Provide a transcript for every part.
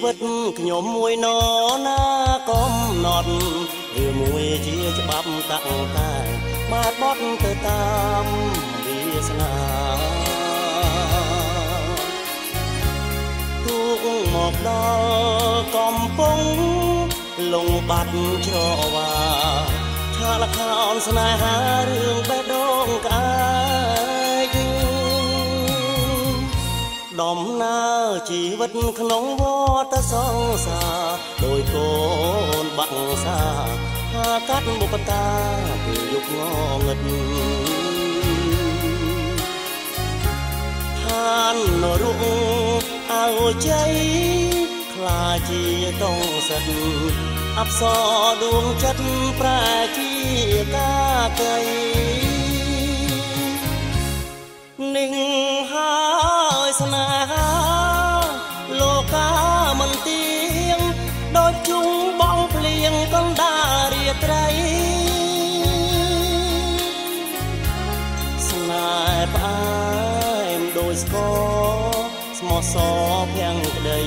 វិតខ្ញុំមួយណណាកំណត់ឬមួយជាច្បាប់តាក់តែបាត់បត់ទៅតាមវាសនាទូកមកដល់កំពង់លងបាត់ច្រវាឆាលខោនស្នេហារឿងបេះដូងក្អែកដំណើរជីវិតក្នុងវដ្តសង្សារដោយកូនបាក់សាហាកាត់បុព្វតាពីយុគងងឹតឋាននរុងអើជ័យខ្លាជាតងសិទ្ធអប្សរដួងចិត្តប្រែជាកាកៃនឹងហើយស្នេហាលោកាមិនទៀងដូចជុងបងភ្លៀងកណ្ដាលរាត្រីស្នេហ៍ផ្អែមដូចស្ករស្មោះសរភាំងក្តី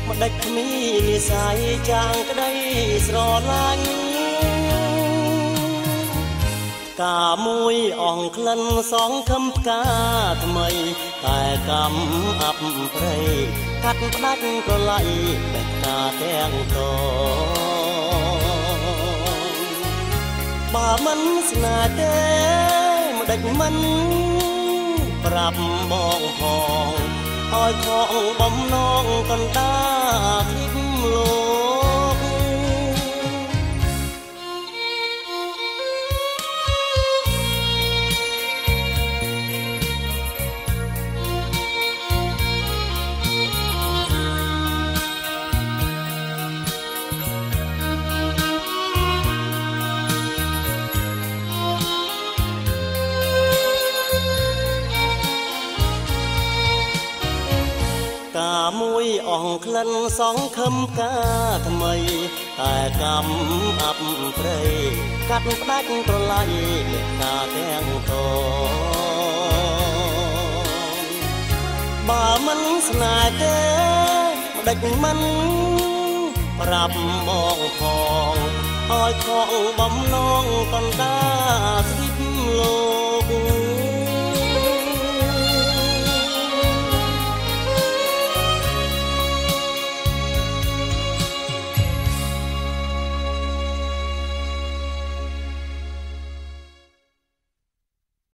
ម្ដេចគ្មាននិស័យចាងក្តីស្រឡាញ់កាមួយអងក្លិនសងខំផ្កាថ្មីតែកម្មអាប់ព្រៃកាត់ផ្ដាច់ប្រឡ័យបេះតាទាំងតបើមិនស្នេហ៍ទេម្ដេចមិនប្រាប់បងផងឲ្យខកបំណងកណ្ដាលគិតលោកមួយអងក្លិនសងខំកាថ្មីតែកម្មអាប់ព្រៃកាត់ផ្ដាច់ប្រឡ័យលេខតាទាំងតបើមិនស្នេហ៍ទេម្ដេចមិនប្រាប់បងផងឲ្យខកបំណងកណ្ដាលស្គិបលោក